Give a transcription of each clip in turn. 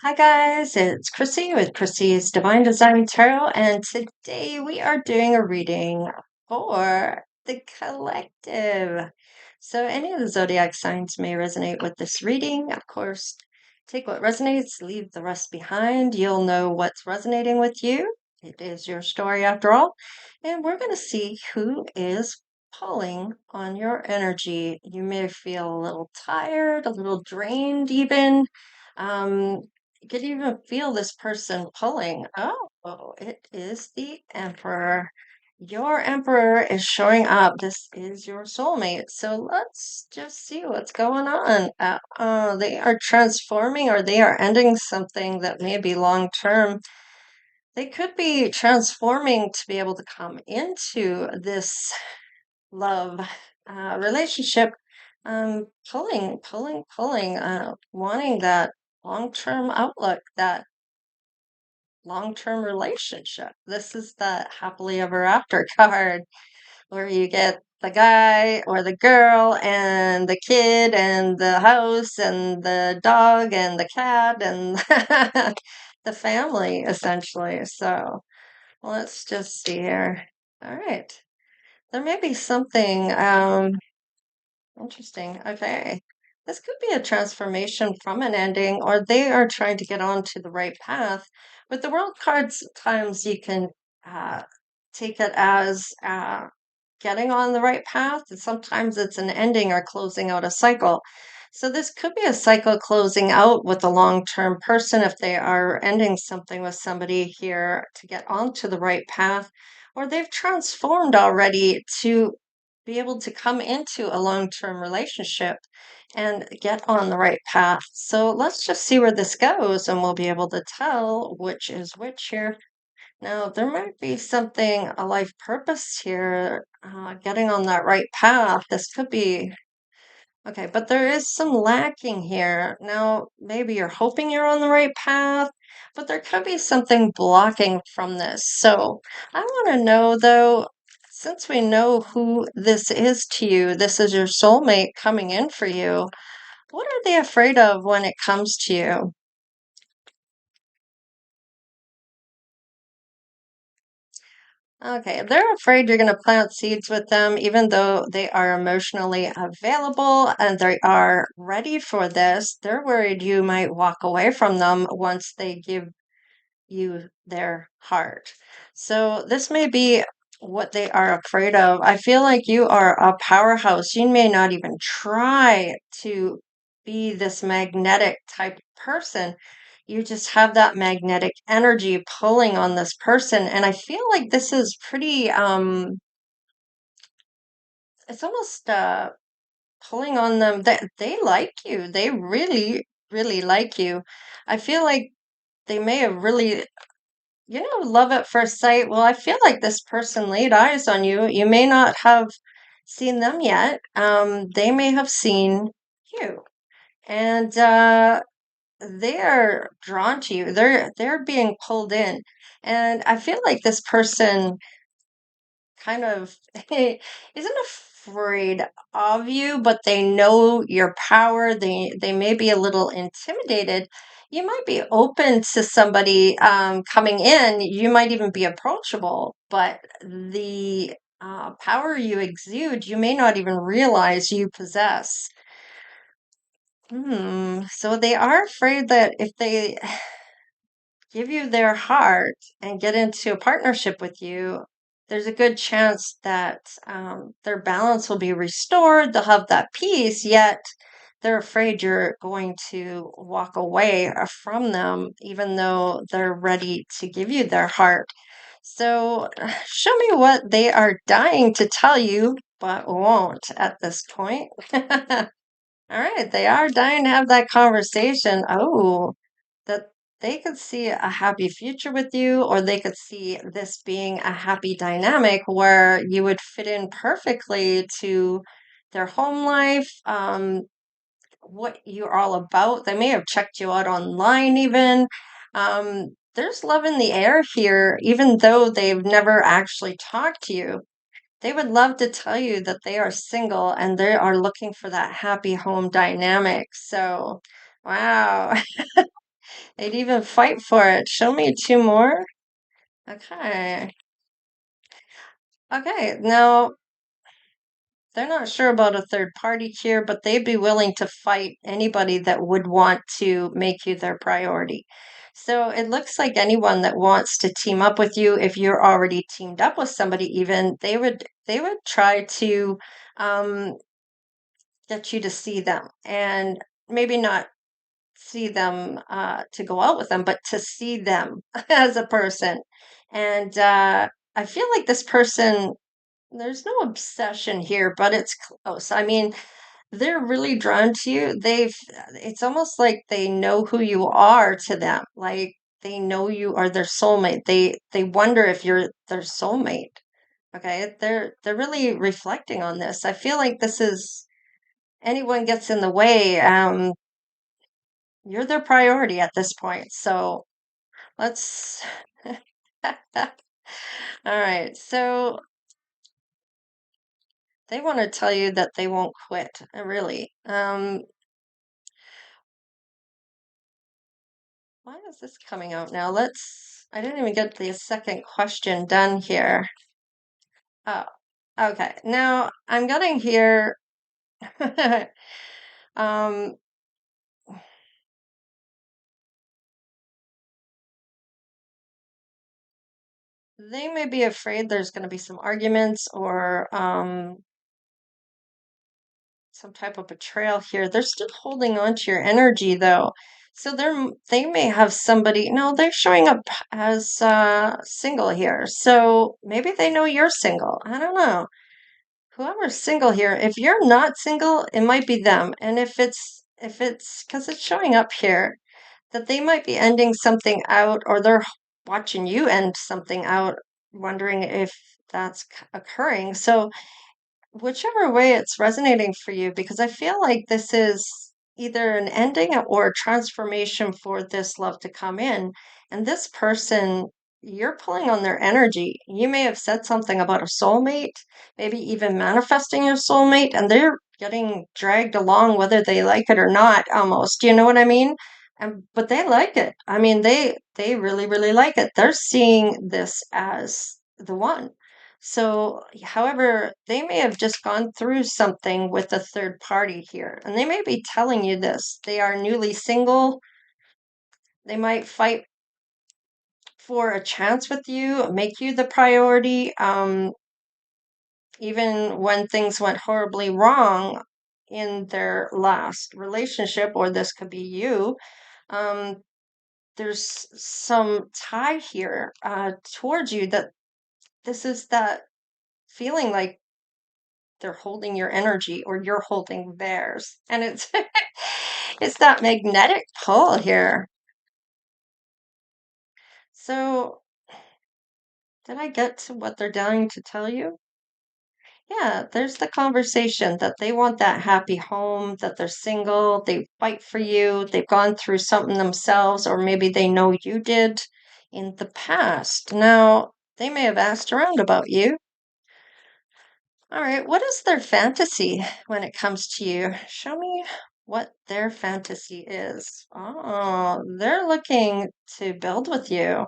Hi guys, it's Chrissy with Chrissy's Divine Design Tarot, and today we are doing a reading for the collective. So, any of the zodiac signs may resonate with this reading. Of course, take what resonates, leave the rest behind. You'll know what's resonating with you. It is your story after all. And we're going to see who is pulling on your energy. You may feel a little tired, a little drained, even. Um, you could even feel this person pulling. Oh, it is the Emperor. Your Emperor is showing up. This is your soulmate. So let's just see what's going on. They are transforming or they are ending something that may be long term. They could be transforming to be able to come into this love relationship, pulling, wanting that long-term outlook, that long-term relationship. This is the happily ever after card where you get the guy or the girl and the kid and the house and the dog and the cat and the family essentially. So let's just see here. All right. There may be something interesting. Okay. This could be a transformation from an ending, or they are trying to get onto the right path. With the world cards, times you can uh, take it as getting on the right path, and sometimes it's an ending or closing out a cycle. So this could be a cycle closing out with a long-term person if they are ending something with somebody here to get onto the right path, or they've transformed already to be able to come into a long-term relationship and get on the right path. So let's just see where this goes, and we'll be able to tell which is which here. Now, there might be something, a life purpose here, getting on that right path. This could be okay, but there is some lacking here. Now, maybe you're hoping you're on the right path, but there could be something blocking from this. So, I want to know though, since we know who this is to you, this is your soulmate coming in for you. What are they afraid of when it comes to you? Okay, they're afraid you're going to plant seeds with them, even though they are emotionally available and they are ready for this. They're worried you might walk away from them once they give you their heart. So, this may be what they are afraid of. I feel like you are a powerhouse. You may not even try to be this magnetic type person. You just have that magnetic energy pulling on this person. And I feel like this is pretty, it's almost pulling on them that they like you. They really, really like you. I feel like they may have really love at first sight. Well, I feel like this person laid eyes on you. You may not have seen them yet. They may have seen you, and they are drawn to you. They're being pulled in, and I feel like this person kind of isn't afraid of you, but they know your power. They may be a little intimidated. You might be open to somebody coming in. You might even be approachable, but the power you exude, you may not even realize you possess. So they are afraid that if they give you their heart and get into a partnership with you, there's a good chance that their balance will be restored. They'll have that peace, yet they're afraid you're going to walk away from them, even though they're ready to give you their heart. So, show me what they are dying to tell you, but won't at this point. All right, they are dying to have that conversation. Oh, that they could see a happy future with you, or they could see this being a happy dynamic where you would fit in perfectly to their home life, what you're all about. They may have checked you out online, even. There's love in the air here, even though they've never actually talked to you. They would love to tell you that they are single and they are looking for that happy home dynamic. So, wow. They'd even fight for it. Show me two more. Okay. Okay. Now, they're not sure about a third party here, but they'd be willing to fight anybody that would want to make you their priority. So it looks like anyone that wants to team up with you, if you're already teamed up with somebody, even they would try to um, get you to see them, and maybe not see them to go out with them, but to see them as a person. And I feel like this person, there's no obsession here, but it's close. I mean, they're really drawn to you. It's almost like they know who you are to them. Like they know you are their soulmate. They wonder if you're their soulmate. Okay, they're really reflecting on this. I feel like this is anyone gets in the way. You're their priority at this point. So let's. All right. So they want to tell you that they won't quit. Really. Why is this coming out now? I didn't even get the second question done here. Oh, okay. Now I'm getting here. um, they may be afraid there's going to be some arguments or some type of betrayal here. They're still holding on to your energy though. So they may have somebody, no, they're showing up as single here. So maybe they know you're single. I don't know. Whoever's single here, if you're not single, it might be them. And if it's because it's showing up here that they might be ending something out or they're watching you end something out, wondering if that's occurring. So whichever way it's resonating for you, because I feel like this is either an ending or a transformation for this love to come in. And this person, you're pulling on their energy. You may have said something about a soulmate, maybe even manifesting your soulmate, and they're getting dragged along whether they like it or not, almost. You know what I mean? And but they like it. I mean, they really, really like it. They're seeing this as the one. So, however, they may have just gone through something with a third party here, and they may be telling you this. They are newly single. They might fight for a chance with you, make you the priority, even when things went horribly wrong in their last relationship, or this could be you. Um, there's some tie here towards you that this is that feeling like they're holding your energy or you're holding theirs. And it's it's that magnetic pull here. So, did I get to what they're dying to tell you? Yeah, there's the conversation that they want that happy home, that they're single, they fight for you, they've gone through something themselves, or maybe they know you did in the past. Now, they may have asked around about you. All right, what is their fantasy when it comes to you? Show me what their fantasy is. Oh, they're looking to build with you.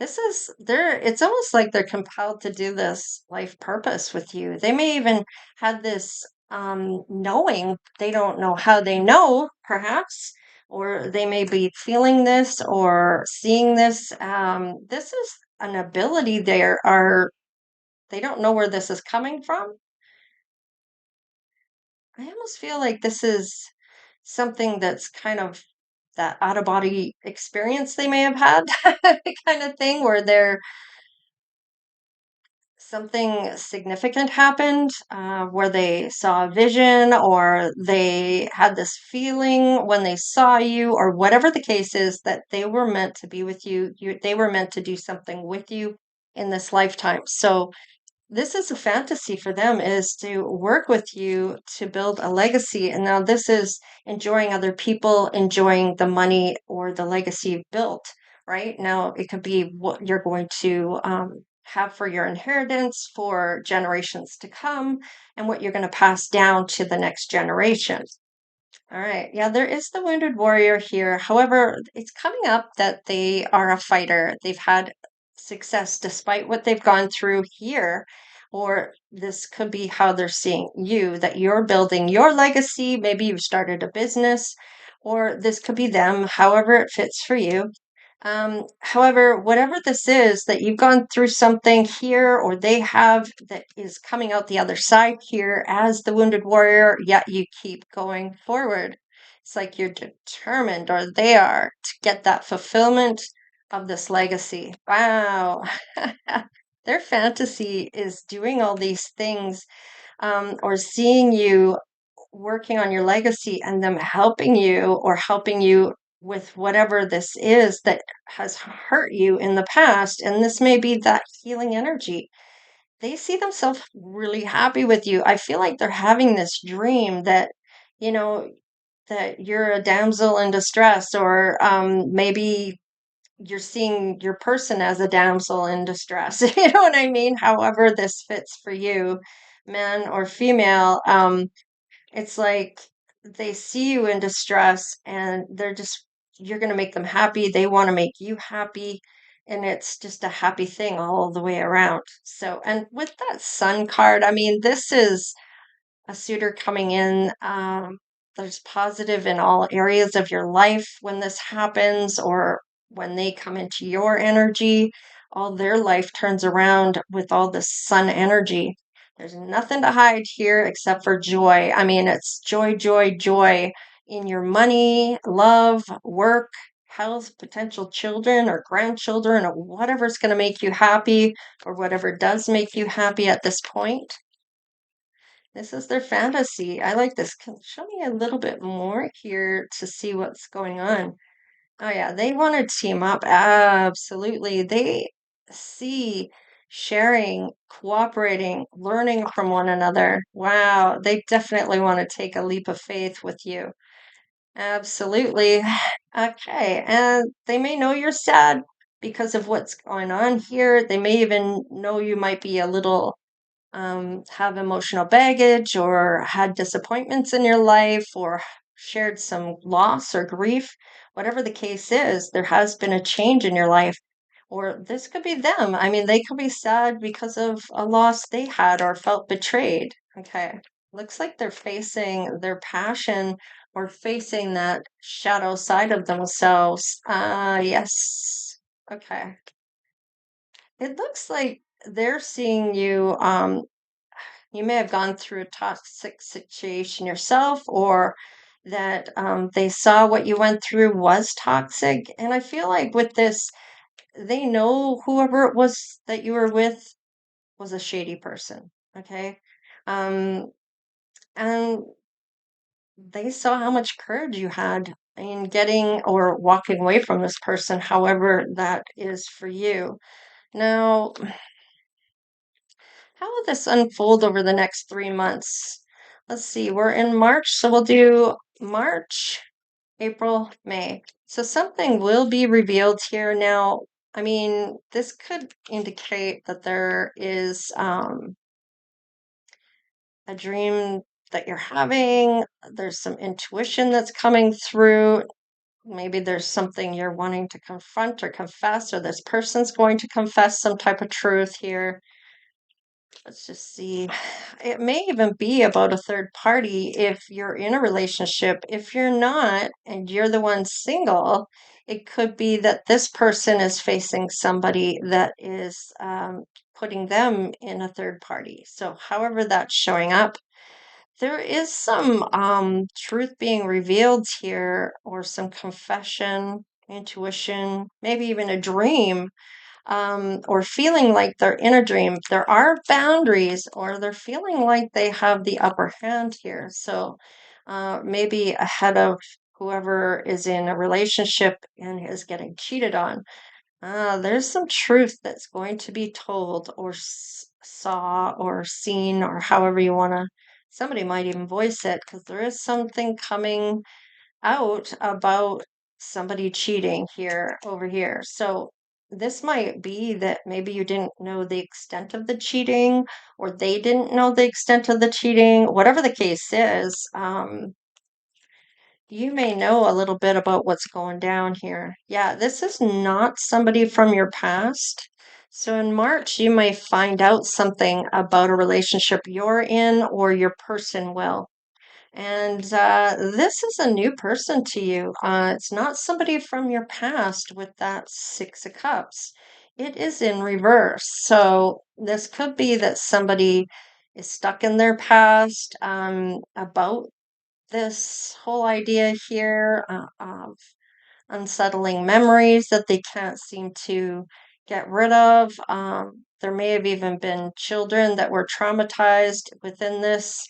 It's almost like they're compelled to do this life purpose with you. They may even have this knowing, they don't know how they know, perhaps, or they may be feeling this or seeing this. This is an ability they don't know where this is coming from. I almost feel like this is something that's kind of that out of body experience they may have had kind of thing where something significant happened, where they saw a vision or they had this feeling when they saw you or whatever the case is that they were meant to be with you, they were meant to do something with you in this lifetime. So this is a fantasy for them, is to work with you to build a legacy. And now this is enjoying other people, enjoying the money or the legacy you've built, right? Now it could be what you're going to have for your inheritance for generations to come and what you're going to pass down to the next generation. All right. Yeah, there is the wounded warrior here. However, it's coming up that they are a fighter. They've had success despite what they've gone through here. Or this could be how they're seeing you, that you're building your legacy. Maybe you've started a business, or this could be them, however it fits for you. However, whatever this is, that you've gone through something here, or they have, that is coming out the other side here as the wounded warrior, yet you keep going forward. It's like you're determined, or they are, to get that fulfillment of this legacy. Wow. Their fantasy is doing all these things, or seeing you working on your legacy and them helping you, or helping you with whatever this is that has hurt you in the past. And this may be that healing energy. They see themselves really happy with you. I feel like they're having this dream that, you know, that you're a damsel in distress, or maybe you're seeing your person as a damsel in distress. You know what I mean? However, this fits for you, man or female. It's like they see you in distress, and you're going to make them happy. They want to make you happy. And it's just a happy thing all the way around. So, and with that sun card, I mean, this is a suitor coming in. There's positive in all areas of your life when this happens, or when they come into your energy. All their life turns around with all this sun energy. There's nothing to hide here except for joy. I mean, it's joy, joy, joy in your money, love, work, health, potential children or grandchildren, or whatever's going to make you happy, or whatever does make you happy at this point. This is their fantasy. I like this. Show me a little bit more here to see what's going on. Oh, yeah, they want to team up. Absolutely. They see sharing, cooperating, learning from one another. Wow, they definitely want to take a leap of faith with you. Absolutely. Okay, and they may know you're sad because of what's going on here. They may even know you might be a little have emotional baggage, or had disappointments in your life, or shared some loss or grief. Whatever the case is, there has been a change in your life. Or this could be them. I mean, they could be sad because of a loss they had, or felt betrayed. Okay. Looks like they're facing their passion, or facing that shadow side of themselves. Yes. Okay. It looks like they're seeing you. You may have gone through a toxic situation yourself, or that they saw what you went through was toxic. And I feel like with this, they know whoever it was that you were with was a shady person. Okay. Um, and they saw how much courage you had in getting or walking away from this person, however that is for you. Now, how will this unfold over the next 3 months? Let's see, we're in March, so we'll do March, April, May. So something will be revealed here now. I mean, this could indicate that there is a dream that you're having. There's some intuition that's coming through. Maybe there's something you're wanting to confront or confess, or this person's going to confess some type of truth here. Let's just see. It may even be about a third party if you're in a relationship. If you're not, and you're the one single, it could be that this person is facing somebody that is putting them in a third party. So, however that's showing up, there is some truth being revealed here, or some confession, intuition, maybe even a dream, or feeling like they're in a dream. There are boundaries, or they're feeling like they have the upper hand here. So maybe ahead of whoever is in a relationship and is getting cheated on. There's some truth that's going to be told, or saw, or seen, or however you want to. Somebody might even voice it, because there is something coming out about somebody cheating here, over here. So this might be that maybe you didn't know the extent of the cheating, or they didn't know the extent of the cheating. Whatever the case is, You may know a little bit about what's going down here. Yeah, this is not somebody from your past. So in March, you may find out something about a relationship you're in or your person will. And this is a new person to you. It's not somebody from your past with that Six of Cups. It is in reverse. So this could be that somebody is stuck in their past about this whole idea here of unsettling memories that they can't seem to get rid of. There may have even been children that were traumatized within this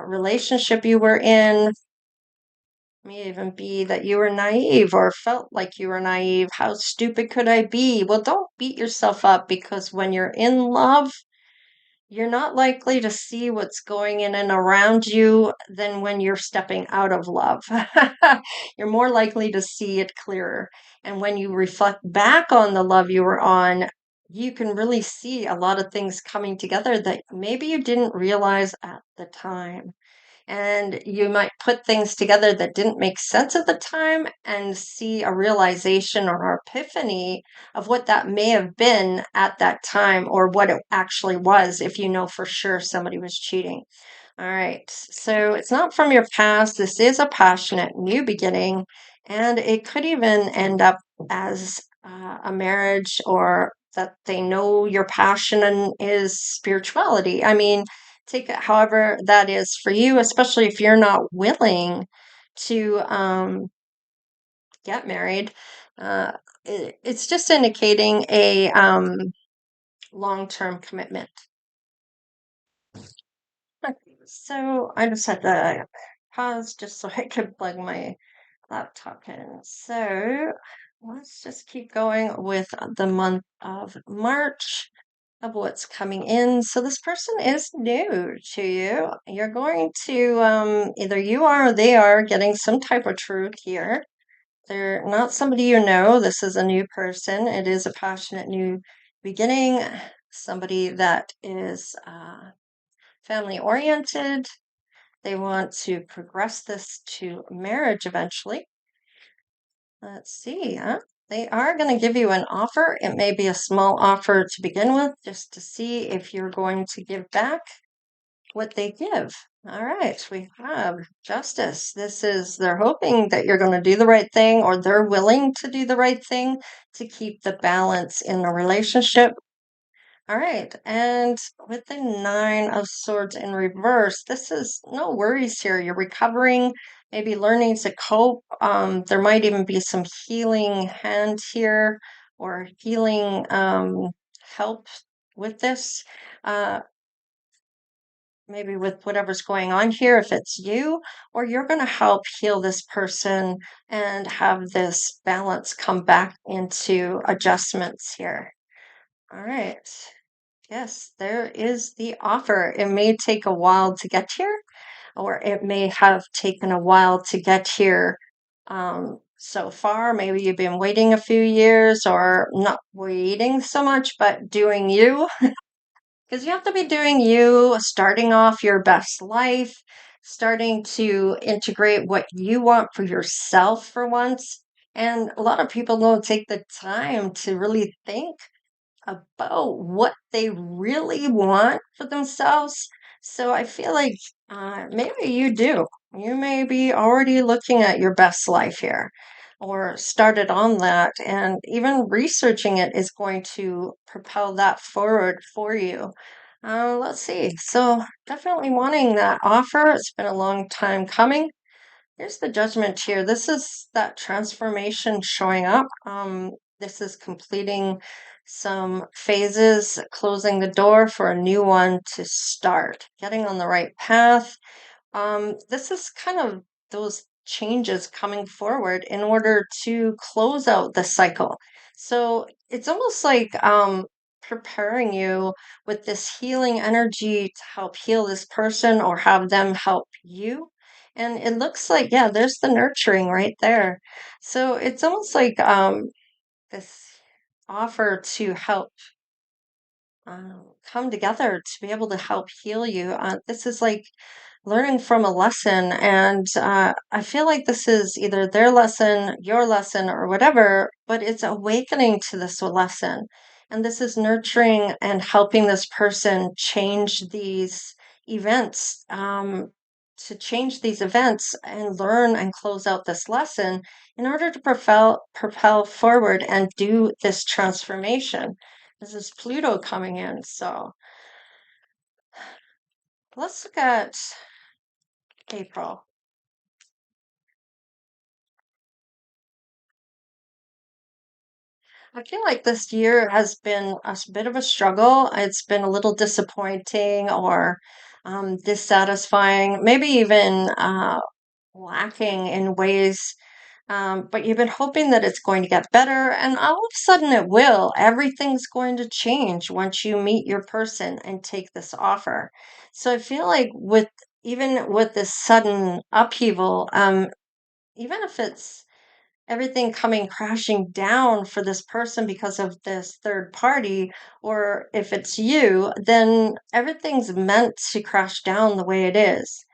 relationship you were in. May even be that you were naive or felt like you were naive. How stupid could I be? Well, don't beat yourself up because when you're in love, you're not likely to see what's going in and around you than when you're stepping out of love. You're more likely to see it clearer. And when you reflect back on the love you were on, you can really see a lot of things coming together that maybe you didn't realize at the time. And you might put things together that didn't make sense at the time and see a realization or an epiphany of what that may have been at that time or what it actually was if you know for sure somebody was cheating. All right. So it's not from your past. This is a passionate new beginning, and it could even end up as a marriage or that they know your passion and is spirituality. I mean, take it however that is for you, especially if you're not willing to get married. Uh, it's just indicating a long-term commitment. Okay, so I just had to pause just so I could plug my laptop in. So let's just keep going with the month of March of what's coming in. So this person is new to you. You're going to either you are or they are getting some type of truth here. They're not somebody you know. This is a new person. It is a passionate new beginning. Somebody that is family oriented. They want to progress this to marriage eventually. Let's see, huh? They are going to give you an offer. It may be a small offer to begin with, just to see if you're going to give back what they give. All right, we have justice. This is, they're hoping that you're going to do the right thing or they're willing to do the right thing to keep the balance in the relationship. All right, and with the Nine of Swords in reverse, this is no worries here. You're recovering, maybe learning to cope. There might even be some healing hand here or healing help with this. Uh, maybe with whatever's going on here, if it's you, or you're going to help heal this person and have this balance come back into adjustments here. All right. Yes, there is the offer. It may take a while to get here, or it may have taken a while to get here so far. Maybe you've been waiting a few years, or not waiting so much, but doing you. Because you have to be doing you, starting off your best life, starting to integrate what you want for yourself for once. And a lot of people don't take the time to really think about what they really want for themselves. So I feel like maybe you do. You may be already looking at your best life here or started on that, and even researching it is going to propel that forward for you. Let's see. So, definitely wanting that offer. It's been a long time coming. Here's the judgment here. This is that transformation showing up. This is completing some phases, closing the door for a new one to start, getting on the right path. This is kind of those changes coming forward in order to close out the cycle. So it's almost like preparing you with this healing energy to help heal this person or have them help you. And it looks like, yeah, there's the nurturing right there. So it's almost like this offer to help come together to be able to help heal you. This is like learning from a lesson. And I feel like this is either their lesson, your lesson, or whatever, but it's awakening to this lesson. And this is nurturing and helping this person change these events, to change these events and learn and close out this lesson in order to propel forward and do this transformation. This is Pluto coming in. So let's look at April. I feel like this year has been bit of a struggle. It's been a little disappointing or dissatisfying, maybe even lacking in ways. But you've been hoping that it's going to get better, and all of a sudden it will. Everything's going to change once you meet your person and take this offer. So I feel like with even with this sudden upheaval, even if it's everything coming crashing down for this person because of this third party, or if it's you, then everything's meant to crash down the way it is.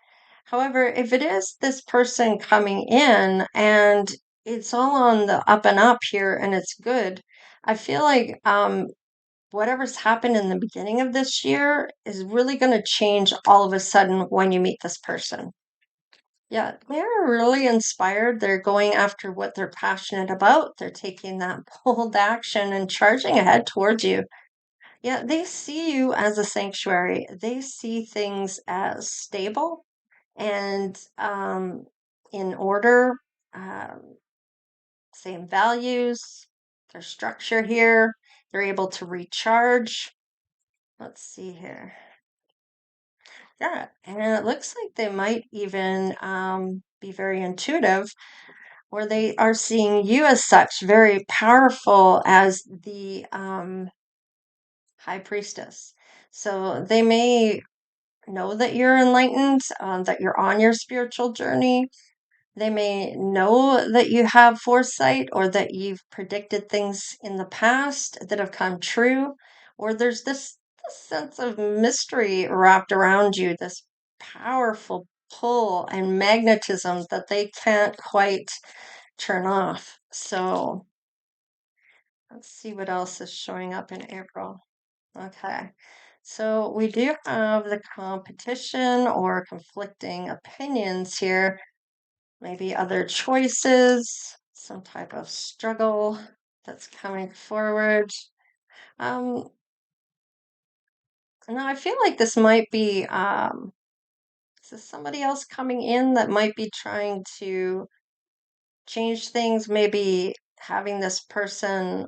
However, if it is this person coming in and it's all on the up and up here and it's good, I feel like whatever's happened in the beginning of this year is really going to change all of a sudden when you meet this person. Yeah, they're really inspired. They're going after what they're passionate about. They're taking that bold action and charging ahead towards you. Yeah, they see you as a sanctuary. They see things as stable and in order, um, same values, their structure here. They're able to recharge. Let's see here. Yeah, and it looks like they might even be very intuitive where they are seeing you as such very powerful as the high priestess. So they may know that you're enlightened, that you're on your spiritual journey. They may know that you have foresight or that you've predicted things in the past that have come true, or there's this sense of mystery wrapped around you, this powerful pull and magnetism that they can't quite turn off. So let's see what else is showing up in April. Okay. So we do have the competition or conflicting opinions here, maybe other choices, some type of struggle that's coming forward. Um, now I feel like this might be is this somebody else coming in that might be trying to change things, maybe having this person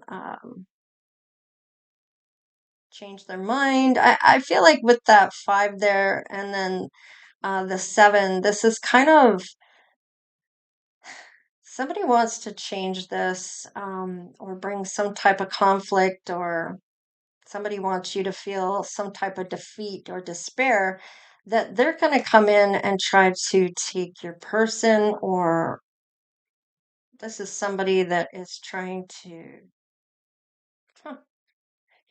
change their mind. I feel like with that five there and then the seven, this is kind of somebody wants to change this or bring some type of conflict, or somebody wants you to feel some type of defeat or despair, that they're going to come in and try to take your person, or this is somebody that is trying to, huh,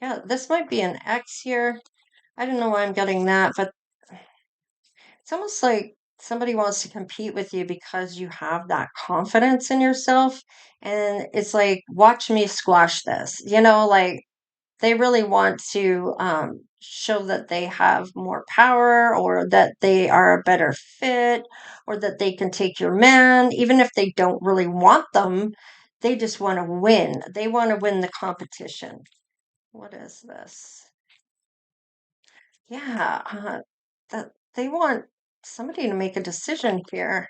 yeah, this might be an X here. I don't know why I'm getting that, but it's almost like somebody wants to compete with you because you have that confidence in yourself. And it's like, watch me squash this. Like they really want to show that they have more power, or that they are a better fit, or that they can take your man, even if they don't really want them. They just want to win. They want to win the competition. What is this? Yeah, that they want somebody to make a decision here.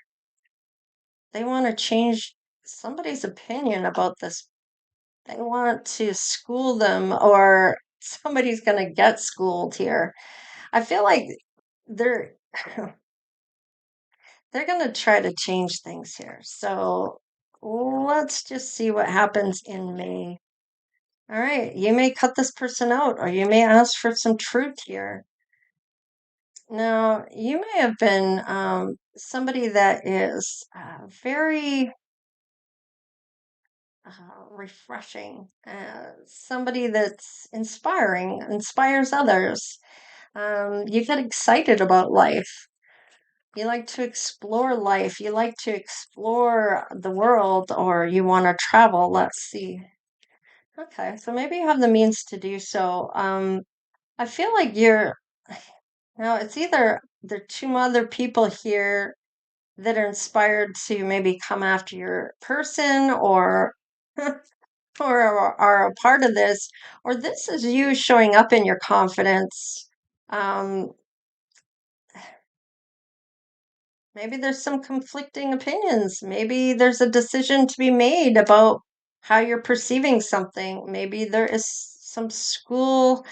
They want to change somebody's opinion about this. They want to school them, or somebody's going to get schooled here. I feel like they're they're going to try to change things here. So let's just see what happens in May. All right, you may cut this person out, or you may ask for some truth here. Now, you may have been somebody that is very refreshing, somebody that's inspiring, inspires others. You get excited about life. You like to explore life, you like to explore the world, or you want to travel. Let's see. Okay, so maybe you have the means to do so. I feel like you're now it's either there are two other people here that are inspired to maybe come after your person or or are a part of this, or this is you showing up in your confidence. Um, Maybe there's some conflicting opinions. Maybe there's a decision to be made about how you're perceiving something. Maybe there is some school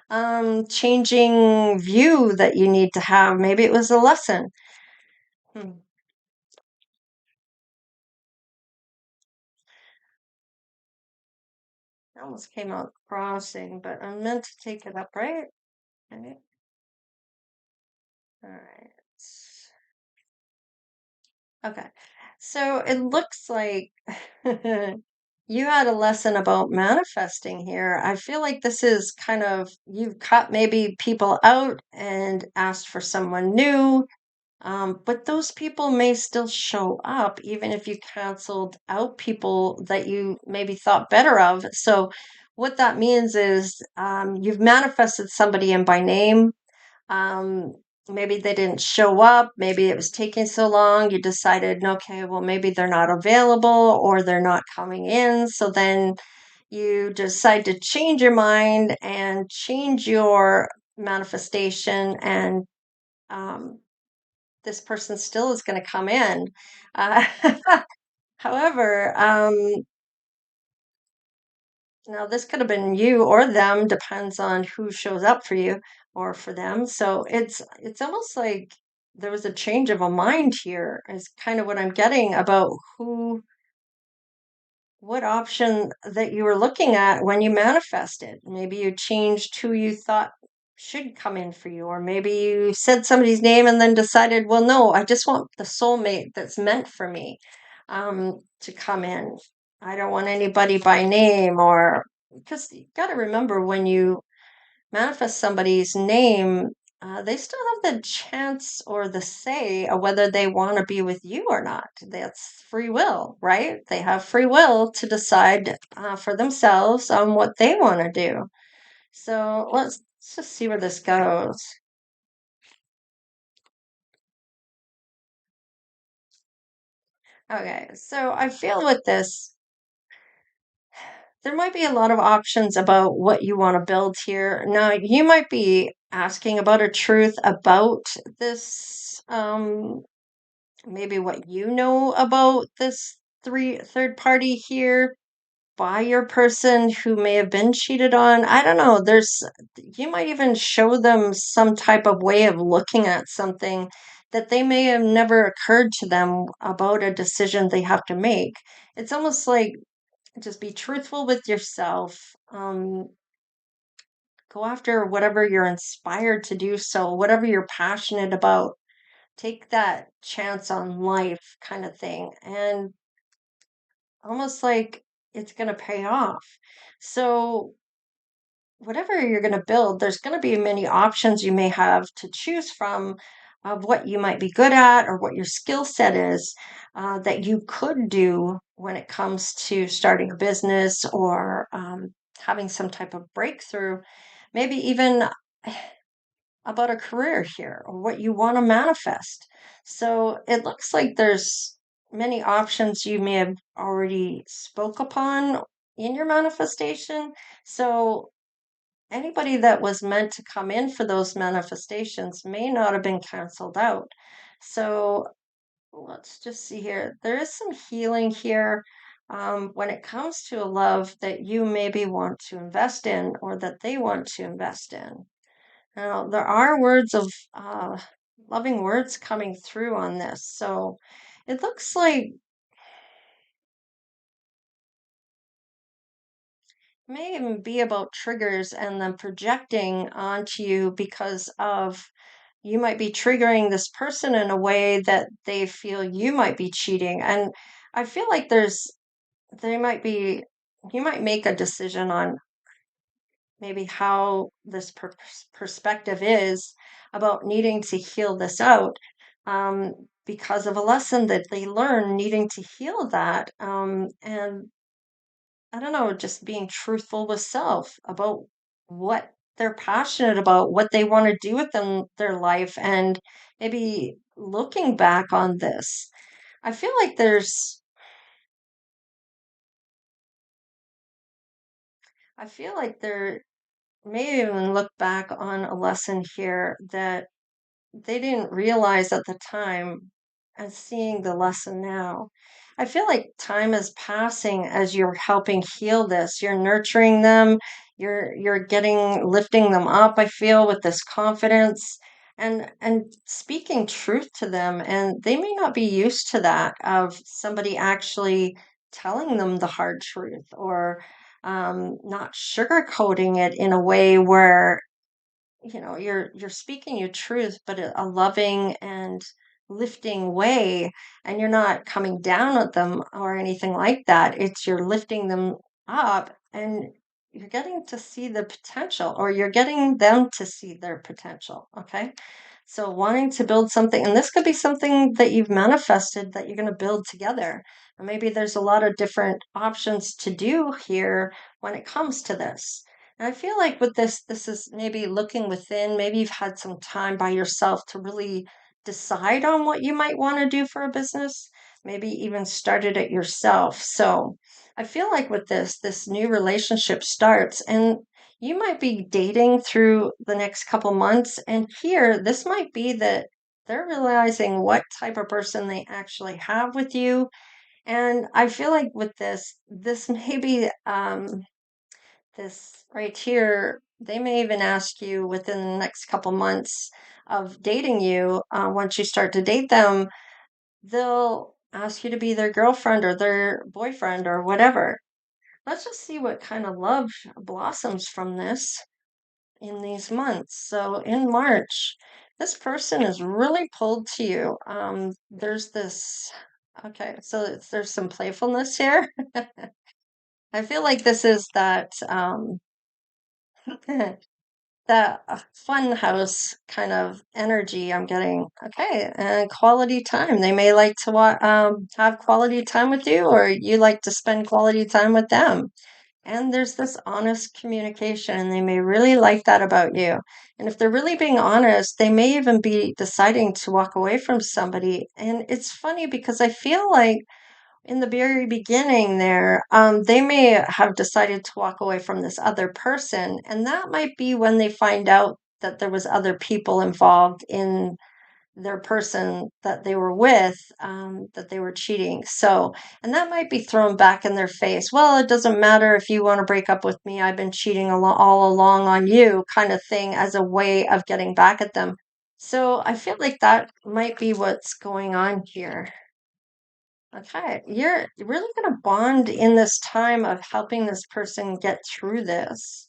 changing view that you need to have. Maybe it was a lesson. Hmm. I almost came out crossing, but I meant to take it up, right? Okay. All right. Okay. So it looks like you had a lesson about manifesting here. I feel like this is kind of you've cut maybe people out and asked for someone new, but those people may still show up even if you canceled out people that you maybe thought better of. So what that means is you've manifested somebody in by name. um, Maybe they didn't show up, maybe it was taking so long, you decided, okay, well, maybe they're not available or they're not coming in. So then you decide to change your mind and change your manifestation, and um, this person still is going to come in. Uh, However, now, this could have been you or them, depends on who shows up for you or for them. So it's almost like there was a change of a mind here, is kind of what I'm getting about who, what option that you were looking at when you manifested. Maybe you changed who you thought should come in for you, or maybe you said somebody's name and then decided, well, no, I just want the soulmate that's meant for me to come in. I don't want anybody by name, or because you got to remember when you manifest somebody's name, they still have the chance or the say of whether they want to be with you or not. That's free will, right? They have free will to decide for themselves on what they want to do. So let's just see where this goes. Okay, so I feel with this, there might be a lot of options about what you want to build here. Now, you might be asking about a truth about this maybe what you know about this third party here by your person who may have been cheated on. I don't know. You might even show them some type of way of looking at something that they may have never occurred to them about a decision they have to make. It's almost like just be truthful with yourself. Go after whatever you're inspired to do, so whatever you're passionate about, take that chance on life kind of thing, and almost like it's going to pay off. So whatever you're going to build, there's going to be many options you may have to choose from of what you might be good at or what your skill set is, that you could do when it comes to starting a business or having some type of breakthrough, maybe even about a career here or what you want to manifest. So it looks like there's many options you may have already spoke upon in your manifestation. So anybody that was meant to come in for those manifestations may not have been canceled out. So let's just see here. There is some healing here when it comes to a love that you maybe want to invest in or that they want to invest in. Now, there are words of loving words coming through on this. So it looks like it may even be about triggers and then projecting onto you because of you might be triggering this person in a way that they feel you might be cheating. And I feel like they might be, you might make a decision on maybe how this perspective is about needing to heal this out. because of a lesson that they learn needing to heal that. And I don't know, just being truthful with self about what they're passionate about, what they want to do with their life, and maybe looking back on this. I feel like I feel like there may even look back on a lesson here that they didn't realize at the time and seeing the lesson now. I feel like time is passing as you're helping heal this. You're nurturing them, you're getting lifting them up, I feel, with this confidence and speaking truth to them. And they may not be used to that of somebody actually telling them the hard truth or not sugarcoating it in a way where you're speaking your truth but a loving and lifting way, and you're not coming down at them or anything like that. It's you're lifting them up, and you're getting to see the potential, or you're getting them to see their potential. Okay, so wanting to build something, and this could be something that you've manifested that you're going to build together, and maybe there's a lot of different options to do here when it comes to this. And I feel like with this is maybe looking within. Maybe you've had some time by yourself to really decide on what you might want to do for a business, maybe even started it yourself. So I feel like with this new relationship starts, and you might be dating through the next couple months. And here, this might be that they're realizing what type of person they actually have with you. And I feel like with this may be this right here, they may even ask you within the next couple months of dating you, once you start to date them, they'll ask you to be their girlfriend or their boyfriend or whatever. Let's just see what kind of love blossoms from this in these months. So in March, this person is really pulled to you. There's this, okay, so there's some playfulness here. I feel like this is that that fun house kind of energy I'm getting. Okay, and quality time. They may like to have quality time with you, or you like to spend quality time with them. And there's this honest communication, and they may really like that about you. And if they're really being honest, they may even be deciding to walk away from somebody. And it's funny because I feel like in the very beginning there, they may have decided to walk away from this other person, and that might be when they find out that there was other people involved in their person that they were with, that they were cheating. So, and that might be thrown back in their face. Well, it doesn't matter if you want to break up with me. I've been cheating all along on you, kind of thing, as a way of getting back at them. So I feel like that might be what's going on here. Okay, you're really going to bond in this time of helping this person get through this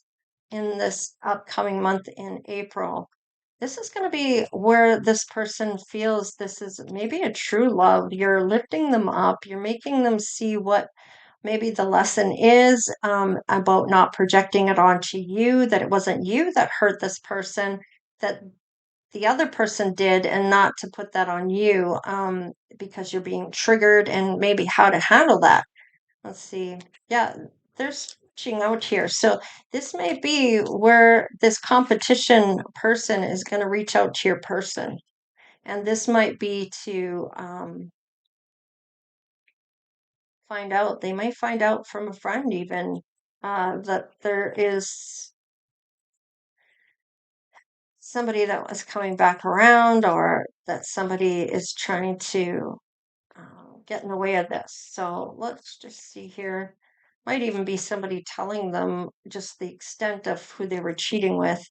in this upcoming month in April. This is going to be where this person feels this is maybe a true love. You're lifting them up, you're making them see what maybe the lesson is, about not projecting it onto you, that it wasn't you that hurt this person, that the other person did, and not to put that on you, because you're being triggered, and maybe how to handle that. Let's see. Yeah, there's reaching out here. So this may be where this competition person is going to reach out to your person. And this might be to find out, they may find out from a friend even, that there is somebody that was coming back around, or that somebody is trying to get in the way of this. So let's just see here. Might even be somebody telling them just the extent of who they were cheating with.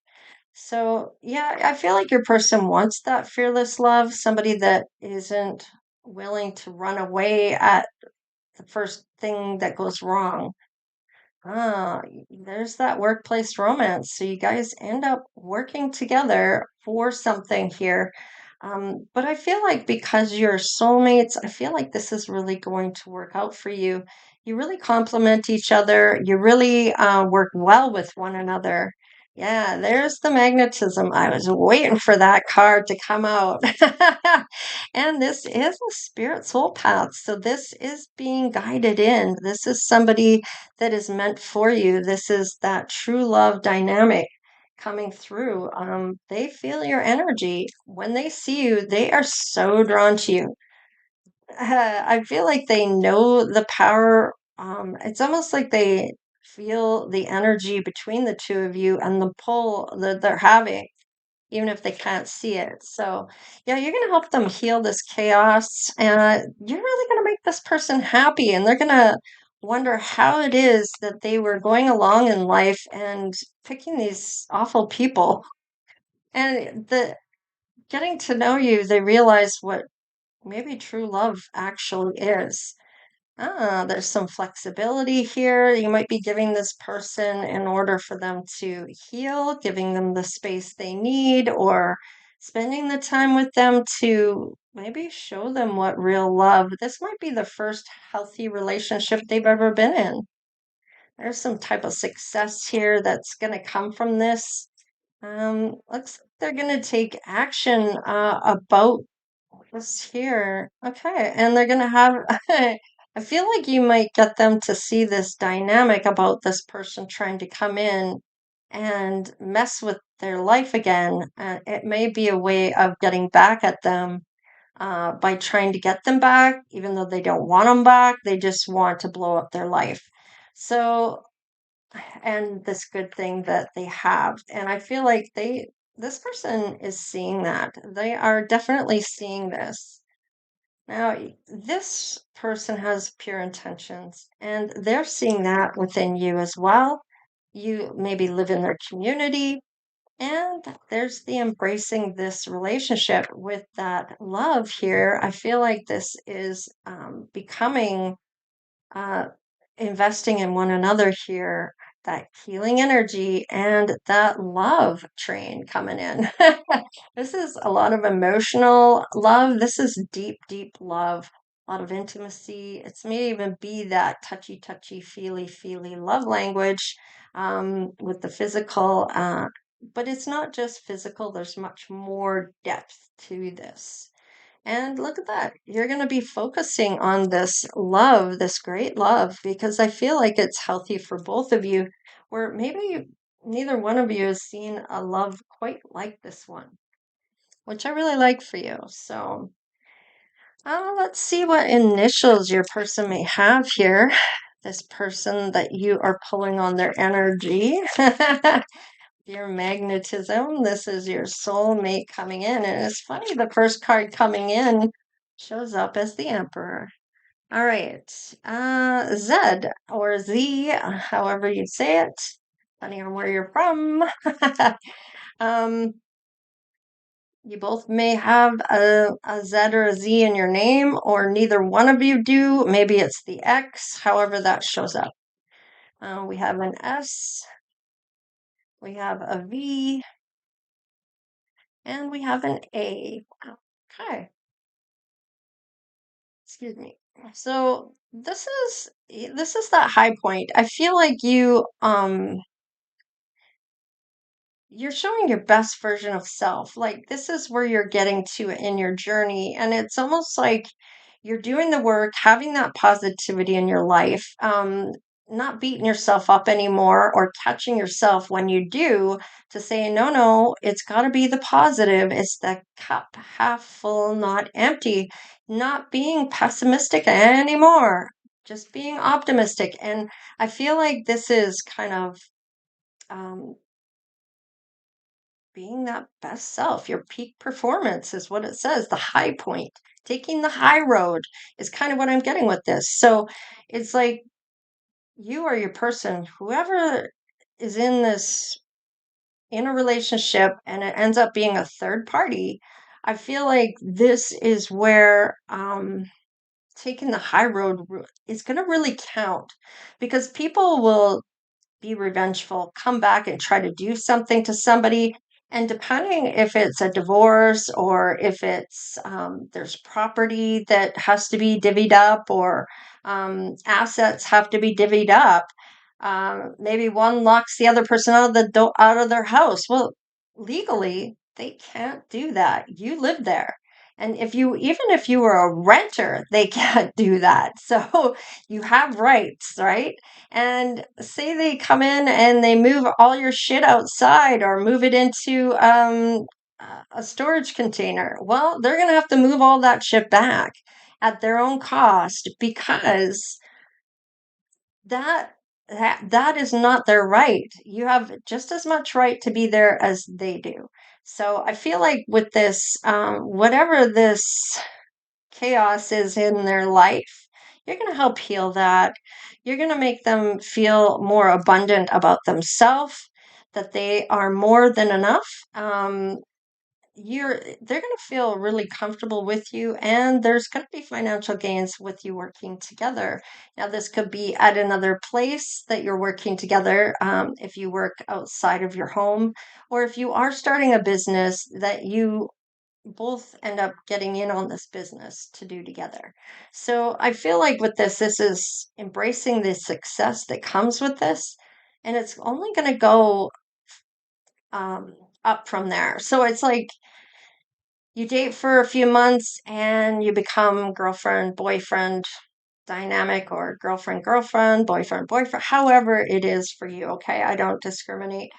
So, yeah, I feel like your person wants that fearless love, somebody that isn't willing to run away at the first thing that goes wrong. There's that workplace romance. So you guys end up working together for something here. But I feel like because you're soulmates, I feel like this is really going to work out for you. You really complement each other. You really work well with one another. Yeah, there's the magnetism. I was waiting for that card to come out. And this is a spirit soul path. So this is being guided in. This is somebody that is meant for you. This is that true love dynamic coming through. They feel your energy. When they see you, they are so drawn to you. I feel like they know the power. It's almost like they feel the energy between the two of you and the pull that they're having, even if they can't see it. So, yeah, you're going to help them heal this chaos, and you're really going to make this person happy, and they're going to wonder how it is that they were going along in life and picking these awful people. And the getting to know you, they realize what maybe true love actually is. There's some flexibility here. You might be giving this person in order for them to heal, giving them the space they need, or spending the time with them to maybe show them what real love. This might be the first healthy relationship they've ever been in. There's some type of success here that's going to come from this. Looks like they're going to take action about this here. Okay, and they're gonna have, I feel like you might get them to see this dynamic about this person trying to come in and mess with their life again. It may be a way of getting back at them by trying to get them back, even though they don't want them back. They just want to blow up their life. So, and this good thing that they have. And I feel like this person is seeing that. They are definitely seeing this. Now, this person has pure intentions, and they're seeing that within you as well. You maybe live in their community, and there's the embracing this relationship with that love here. I feel like this is becoming uh, investing in one another here, that healing energy and that love train coming in. This is a lot of emotional love. This is deep, deep love, a lot of intimacy. It's may even be that touchy, touchy, feely, feely love language with the physical. But it's not just physical, there's much more depth to this. And look at that. You're going to be focusing on this love, this great love, because I feel like it's healthy for both of you, where maybe neither one of you has seen a love quite like this one, which I really like for you. So let's see what initials your person may have here. This person that you are pulling on their energy. Your magnetism. This is your soulmate coming in. And it's funny, the first card coming in shows up as the Emperor. All right. Zed or Z, however you say it, depending on where you're from. um, you both may have a Z or a Z in your name, or neither one of you do. Maybe it's the X, however that shows up. We have an S, we have a V, and we have an A. Okay. Excuse me. So this is that high point. I feel like you're showing your best version of self. Like this is where you're getting to in your journey. And it's almost like you're doing the work, having that positivity in your life, not beating yourself up anymore or catching yourself when you do to say, no, no, it's got to be the positive. It's the cup half full, not empty, not being pessimistic anymore, just being optimistic. And I feel like this is kind of um, being that best self, your peak performance is what it says, the high point. Taking the high road is kind of what I'm getting with this. So it's like you are your person, whoever is in a relationship and it ends up being a third party. I feel like this is where taking the high road is going to really count because people will be revengeful, come back and try to do something to somebody. And depending if it's a divorce or if it's there's property that has to be divvied up or assets have to be divvied up, Maybe one locks the other person out of out of their house. Well, legally, they can't do that. You live there. And even if you were a renter, they can't do that. So you have rights, right? And say they come in and they move all your shit outside or move it into a storage container. Well, they're going to have to move all that shit back at their own cost because that that is not their right. You have just as much right to be there as they do. So I feel like with this, whatever this chaos is in their life, you're going to help heal that. You're going to make them feel more abundant about themselves, that they are more than enough. They're going to feel really comfortable with you, and there's going to be financial gains with you working together. Now this could be at another place that you're working together, if you work outside of your home, or if you are starting a business that you both end up getting in on this business to do together. So I feel like with this is embracing the success that comes with this, and it's only going to go um, up from there. So it's like you date for a few months and you become girlfriend, boyfriend dynamic, or girlfriend, girlfriend, boyfriend, boyfriend, however it is for you. Okay. I don't discriminate.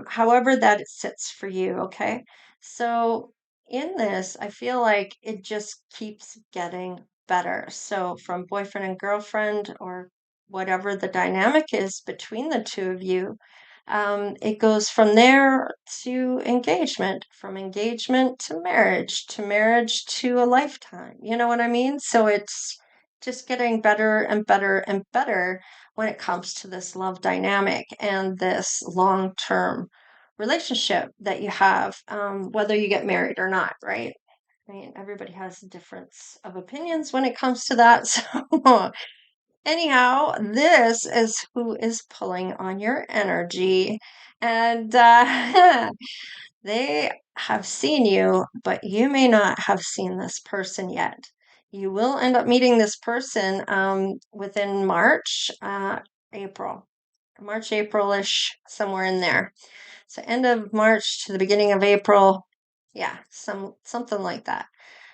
However that it sits for you. Okay. So in this, I feel like it just keeps getting better. So from boyfriend and girlfriend, or whatever the dynamic is between the two of you, it goes from there to engagement, from engagement to marriage to a lifetime. You know what I mean? So it's just getting better and better and better when it comes to this love dynamic and this long term relationship that you have, whether you get married or not, right? I mean, everybody has a difference of opinions when it comes to that. So, anyhow, this is who is pulling on your energy. And they have seen you, but you may not have seen this person yet. You will end up meeting this person within April, March, April-ish, somewhere in there. So end of March to the beginning of April. Yeah, something like that.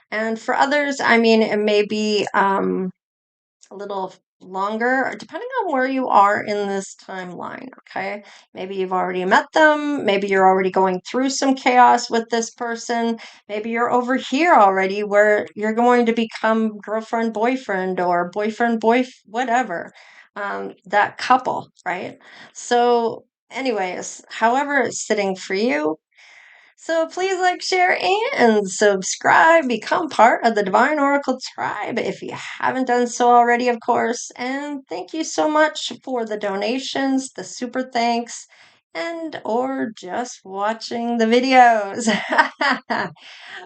And for others, I mean, it may be a little longer, depending on where you are in this timeline. Okay. Maybe you've already met them. Maybe you're already going through some chaos with this person. Maybe you're over here already where you're going to become girlfriend, boyfriend, or boyfriend, whatever. That couple, right? So, anyways, however it's sitting for you, so please like, share, and subscribe. Become part of the Divine Oracle tribe if you haven't done so already, of course. And thank you so much for the donations, the super thanks, and or just watching the videos.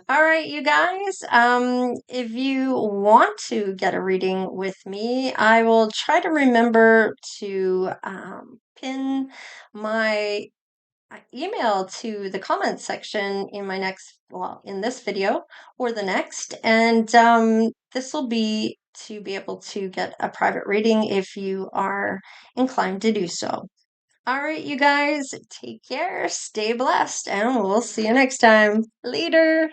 All right, you guys. If you want to get a reading with me, I will try to remember to pin my email to the comments section in my in this video or the next. And this will be to be able to get a private reading if you are inclined to do so. All right, you guys, take care, stay blessed, and we'll see you next time. Later.